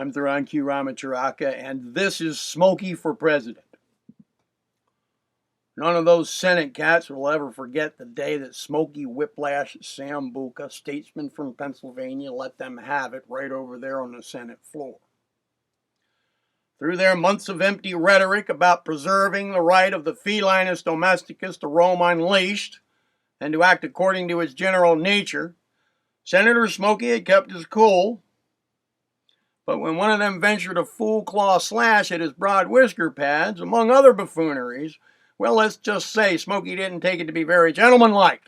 I'm Thuranki Ramacharaka, and this is Smokey for President. None of those Senate cats will ever forget the day that Smokey Whiplash Sambuca, statesman from Pennsylvania, let them have it right over there on the Senate floor. Through their months of empty rhetoric about preserving the right of the felinus domesticus to roam unleashed and to act according to its general nature, Senator Smokey had kept his cool. But when one of them ventured a full claw slash at his broad whisker pads, among other buffooneries, well, let's just say Smokey didn't take it to be very gentlemanlike.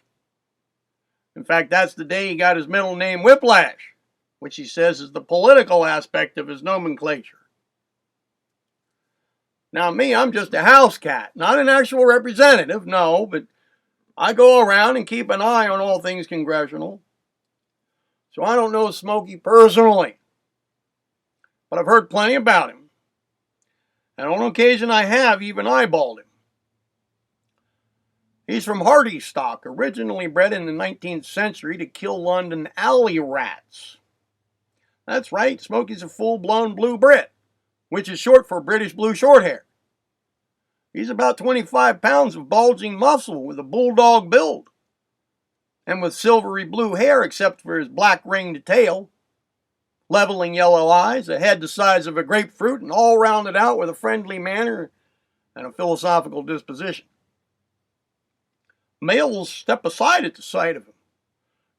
In fact, that's the day he got his middle name Whiplash, which he says is the political aspect of his nomenclature. Now me, I'm just a house cat, not an actual representative, no, but I go around and keep an eye on all things congressional. So I don't know Smokey personally, but I've heard plenty about him. And on occasion I have even eyeballed him. He's from Hardy stock, originally bred in the 19th century to kill London alley rats. That's right, Smokey's a full-blown blue Brit, which is short for British blue shorthair. He's about 25 pounds of bulging muscle with a bulldog build, and with silvery blue hair except for his black ringed tail, leveling yellow eyes, a head the size of a grapefruit, and all rounded out with a friendly manner and a philosophical disposition. Males step aside at the sight of him.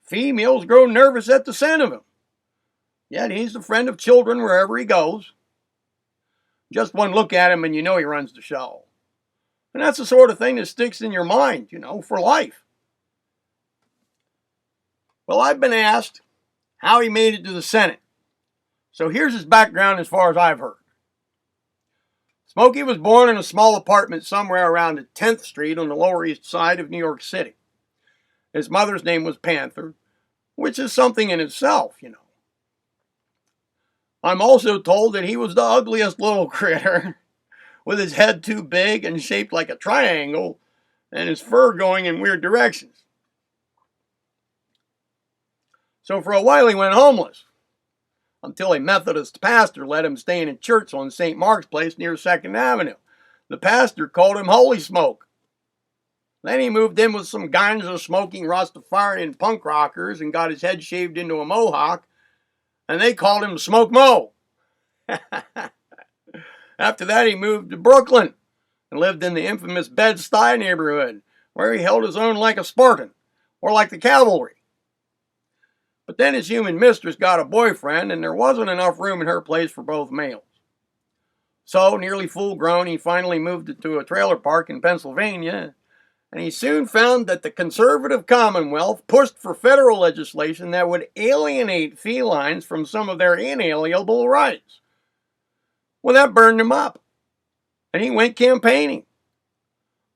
Females grow nervous at the scent of him. Yet he's the friend of children wherever he goes. Just one look at him and you know he runs the show. And that's the sort of thing that sticks in your mind, for life. Well, I've been asked how he made it to the Senate. So here's his background as far as I've heard. Smokey was born in a small apartment somewhere around 10th Street on the Lower East Side of New York City. His mother's name was Panther, which is something in itself, I'm also told that he was the ugliest little critter, with his head too big and shaped like a triangle, and his fur going in weird directions. So for a while he went homeless, until a Methodist pastor let him stay in a church on St. Mark's Place near 2nd Avenue. The pastor called him Holy Smoke. Then he moved in with some ganja-smoking Rastafarian punk rockers and got his head shaved into a mohawk, and they called him Smoke Mo. After that he moved to Brooklyn and lived in the infamous Bed-Stuy neighborhood, where he held his own like a Spartan, or like the cavalry. But then his human mistress got a boyfriend, and there wasn't enough room in her place for both males. So, nearly full grown, he finally moved to a trailer park in Pennsylvania, and he soon found that the conservative Commonwealth pushed for federal legislation that would alienate felines from some of their inalienable rights. Well, that burned him up, and he went campaigning.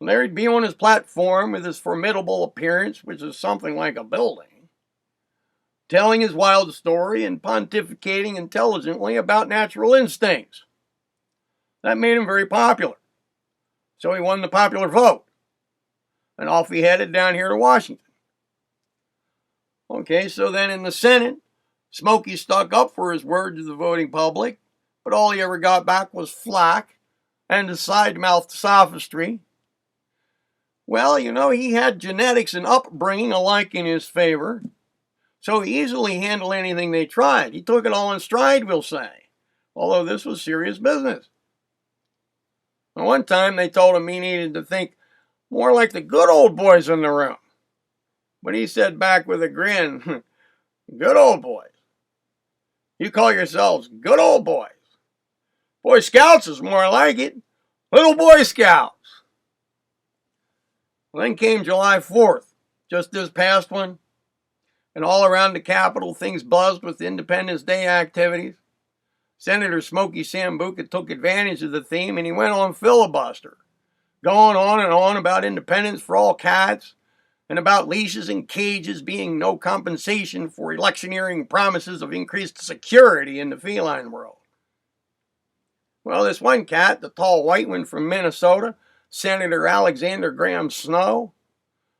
And there he'd be on his platform with his formidable appearance, which is something like a building, telling his wild story and pontificating intelligently about natural instincts. That made him very popular. So he won the popular vote. And off he headed down here to Washington. Okay, so then in the Senate, Smokey stuck up for his word to the voting public, but all he ever got back was flack and a side-mouthed sophistry. Well, he had genetics and upbringing alike in his favor, so he easily handled anything they tried. He took it all in stride, we'll say, although this was serious business. And one time they told him he needed to think more like the good old boys in the room. But he said back with a grin, good old boys? You call yourselves good old boys? Boy Scouts is more like it. Little Boy Scouts. Well, then came July 4th, just this past one. And all around the Capitol, things buzzed with Independence Day activities. Senator Smokey Sambuca took advantage of the theme and he went on filibuster, going on and on about independence for all cats and about leashes and cages being no compensation for electioneering promises of increased security in the feline world. Well, this one cat, the tall white one from Minnesota, Senator Alexander Graham Snow,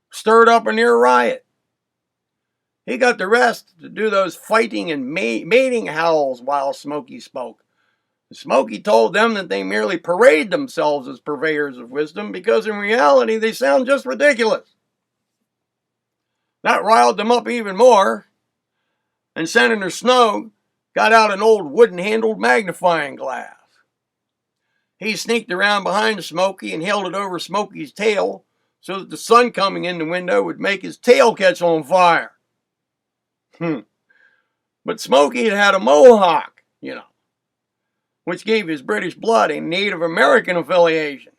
stirred up a near riot. He got the rest to do those fighting and mating howls while Smokey spoke. Smokey told them that they merely parade themselves as purveyors of wisdom because in reality they sound just ridiculous. That riled them up even more, and Senator Snow got out an old wooden-handled magnifying glass. He sneaked around behind Smokey and held it over Smokey's tail so that the sun coming in the window would make his tail catch on fire. But Smokey had had a mohawk, which gave his British blood a Native American affiliation.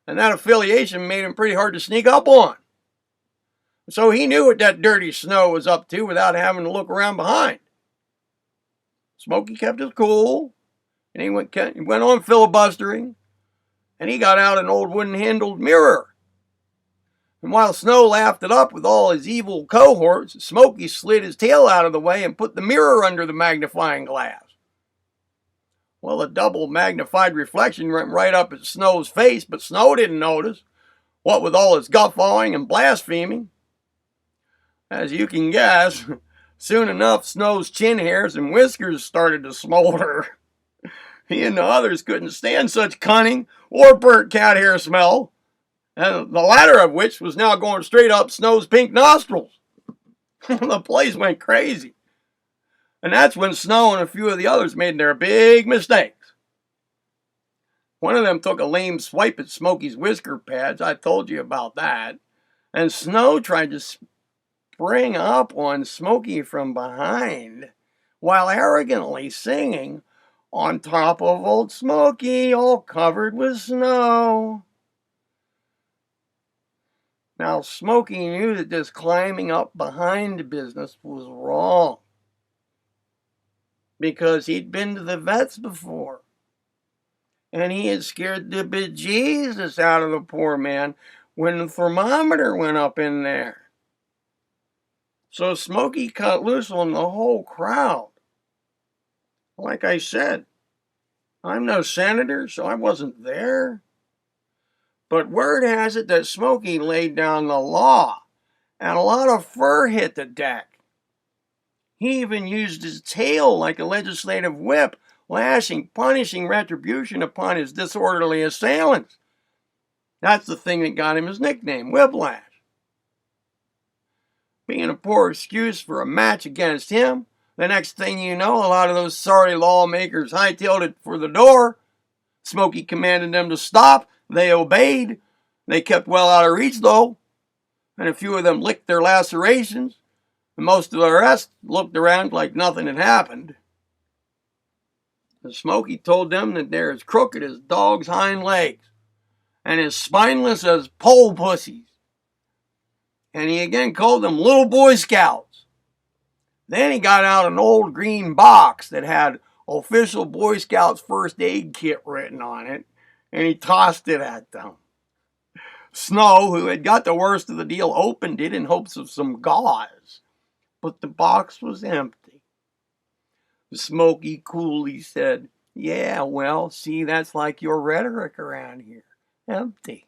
And that affiliation made him pretty hard to sneak up on. So he knew what that dirty Snow was up to without having to look around behind. Smokey kept his cool, and he went on filibustering, and he got out an old wooden-handled mirror. And while Snow laughed it up with all his evil cohorts, Smokey slid his tail out of the way and put the mirror under the magnifying glass. Well, a double magnified reflection went right up at Snow's face, but Snow didn't notice, what with all his guffawing and blaspheming. As you can guess, soon enough Snow's chin hairs and whiskers started to smolder. He and the others couldn't stand such cunning or burnt cat hair smell, and the latter of which was now going straight up Snow's pink nostrils. The place went crazy. And that's when Snow and a few of the others made their big mistakes. One of them took a lame swipe at Smokey's whisker pads. I told you about that. And Snow tried to spring up on Smokey from behind while arrogantly singing, "On top of old Smokey, all covered with snow." Now, Smokey knew that this climbing up behind business was wrong, because he'd been to the vets before, and he had scared the bejesus out of the poor man when the thermometer went up in there. So Smokey cut loose on the whole crowd. Like I said, I'm no senator, so I wasn't there. But word has it that Smokey laid down the law, and a lot of fur hit the deck. He even used his tail like a legislative whip, lashing, punishing retribution upon his disorderly assailants. That's the thing that got him his nickname, Whiplash. Being a poor excuse for a match against him, the next thing you know, a lot of those sorry lawmakers hightailed it for the door. Smokey commanded them to stop. They obeyed. They kept well out of reach, though, and a few of them licked their lacerations. And most of the rest looked around like nothing had happened. And Smokey told them that they're as crooked as dogs' hind legs and as spineless as pole pussies. And he again called them little Boy Scouts. Then he got out an old green box that had Official Boy Scouts First Aid Kit written on it, and he tossed it at them. Snow, who had got the worst of the deal, opened it in hopes of some gauze. But the box was empty. Smokey coolly said, "Yeah, well, see, that's like your rhetoric around here. Empty.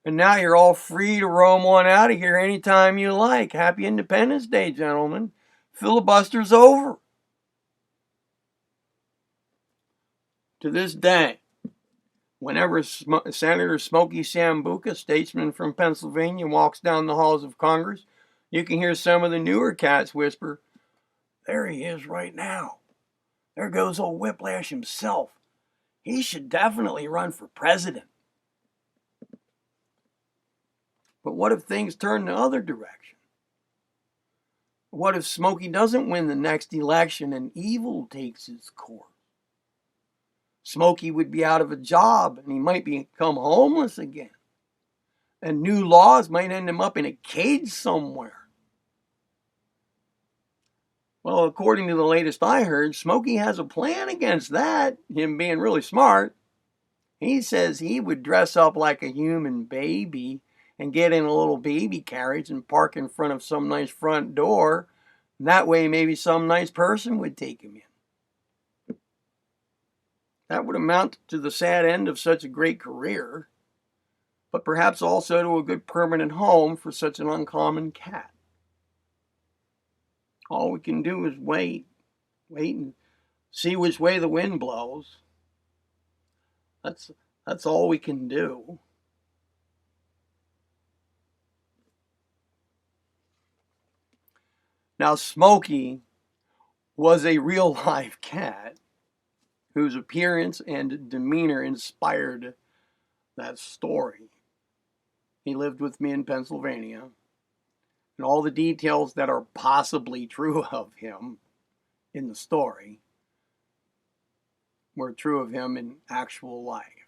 And now you're all free to roam on out of here anytime you like. Happy Independence Day, gentlemen. Filibuster's over." To this day, whenever Senator Smokey Sambuca, statesman from Pennsylvania, walks down the halls of Congress, you can hear some of the newer cats whisper, "There he is right now. There goes old Whiplash himself. He should definitely run for president." But what if things turn the other direction? What if Smokey doesn't win the next election and evil takes its course? Smokey would be out of a job and he might become homeless again. And new laws might end him up in a cage somewhere. Well, according to the latest I heard, Smokey has a plan against that, him being really smart. He says he would dress up like a human baby and get in a little baby carriage and park in front of some nice front door. And that way maybe some nice person would take him in. That would amount to the sad end of such a great career, but perhaps also to a good permanent home for such an uncommon cat. All we can do is wait and see which way the wind blows. That's all we can do. Now, Smokey was a real live cat whose appearance and demeanor inspired that story. He lived with me in Pennsylvania, and all the details that are possibly true of him in the story were true of him in actual life.